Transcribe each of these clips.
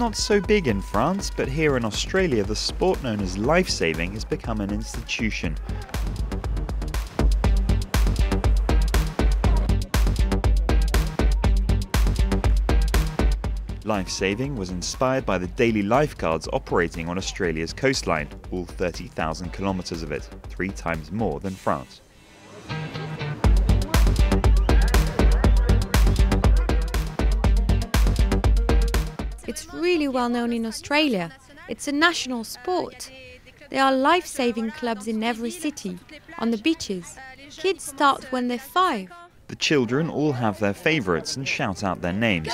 not so big in France, but here in Australia the sport known as lifesaving has become an institution. Lifesaving was inspired by the daily lifeguards operating on Australia's coastline, all 30,000 kilometres of it, 3 times more than France. It's really well known in Australia. It's a national sport. There are life-saving clubs in every city, on the beaches. Kids start when they're 5. The children all have their favourites and shout out their names.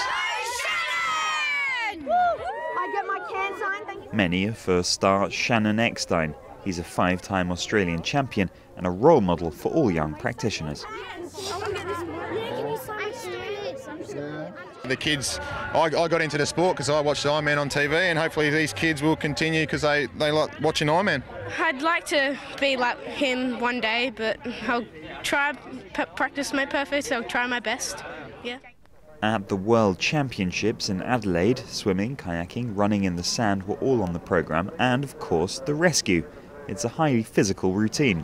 Many are first star Shannon Eckstein. He's a 5-time Australian champion and a role model for all young practitioners. The kids, I got into the sport because I watched Iron Man on TV, and hopefully these kids will continue because they like watching Iron Man. I'd like to be like him one day, but I'll try practice my perfect. I'll try my best. Yeah. At the World Championships in Adelaide, swimming, kayaking, running in the sand were all on the programme, and of course the rescue. It's a highly physical routine.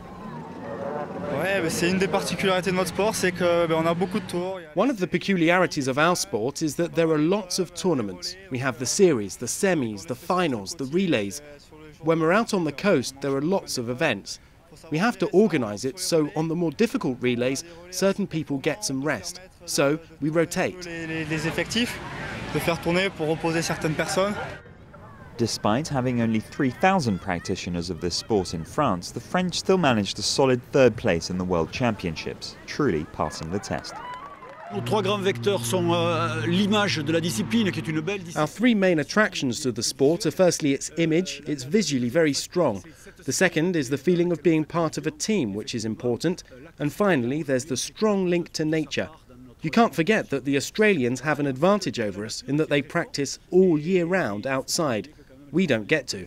One of the peculiarities of our sport is that there are lots of tournaments. We have the series, the semis, the finals, the relays. When we're out on the coast, there are lots of events. We have to organise it so on the more difficult relays, certain people get some rest. So we rotate. Despite having only 3,000 practitioners of this sport in France, the French still managed a solid 3rd place in the World Championships, truly passing the test. Our 3 main attractions to the sport are firstly its image. It's visually very strong. The second is the feeling of being part of a team, which is important. And finally, there's the strong link to nature. You can't forget that the Australians have an advantage over us in that they practice all year round outside. We don't get to.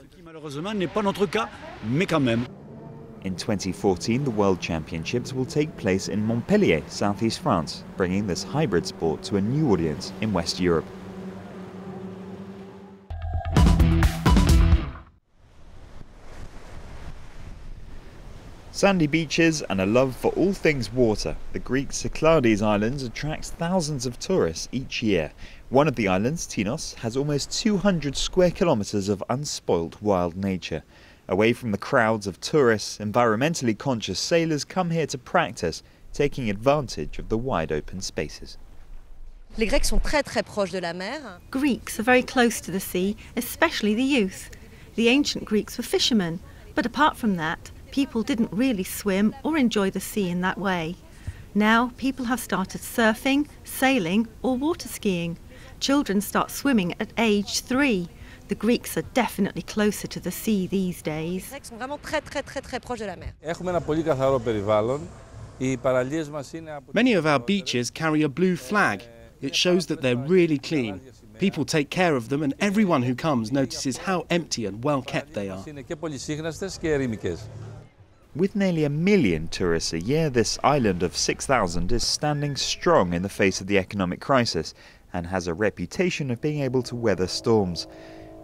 In 2014, the World Championships will take place in Montpellier, southeast France, bringing this hybrid sport to a new audience in West Europe. Sandy beaches and a love for all things water, the Greek Cyclades Islands attracts thousands of tourists each year. One of the islands, Tinos, has almost 200 square kilometres of unspoilt wild nature. Away from the crowds of tourists, environmentally conscious sailors come here to practice, taking advantage of the wide open spaces. Greeks are very close to the sea, especially the youth. The ancient Greeks were fishermen, but apart from that, people didn't really swim or enjoy the sea in that way. Now people have started surfing, sailing or water skiing. Children start swimming at age 3. The Greeks are definitely closer to the sea these days. Many of our beaches carry a blue flag. It shows that they're really clean. People take care of them and everyone who comes notices how empty and well kept they are. With nearly 1 million tourists a year, this island of 6,000 is standing strong in the face of the economic crisis and has a reputation of being able to weather storms.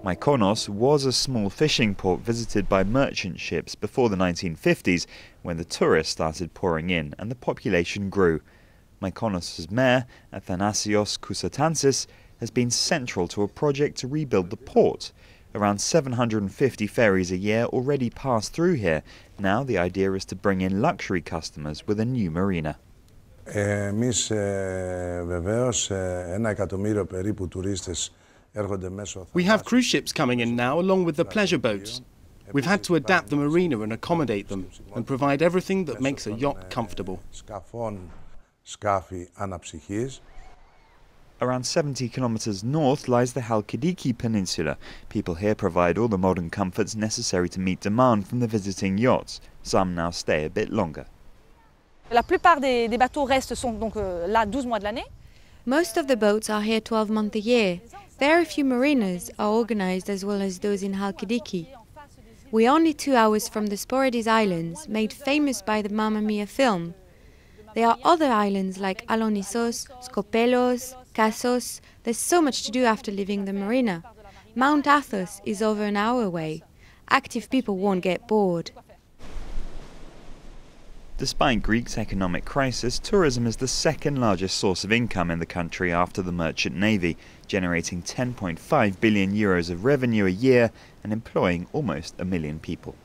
Mykonos was a small fishing port visited by merchant ships before the 1950s, when the tourists started pouring in and the population grew. Mykonos' mayor, Athanasios Koussatansis, has been central to a project to rebuild the port. Around 750 ferries a year already pass through here. Now the idea is to bring in luxury customers with a new marina. We have cruise ships coming in now along with the pleasure boats. We've had to adapt the marina and accommodate them and provide everything that makes a yacht comfortable. Around 70 kilometres north lies the Halkidiki Peninsula. People here provide all the modern comforts necessary to meet demand from the visiting yachts. Some now stay a bit longer. Most of the boats are here 12 months a year. Very few marinas are organised as well as those in Halkidiki. We're only 2 hours from the SPARATORO Islands, made famous by the Mamma Mia film. There are other islands like Alonissos, Skopelos, Kassos. There's so much to do after leaving the marina. Mount Athos is over an hour away. Active people won't get bored. Despite Greece's economic crisis, tourism is the second largest source of income in the country after the merchant navy, generating 10.5 billion euros of revenue a year and employing almost 1 million people.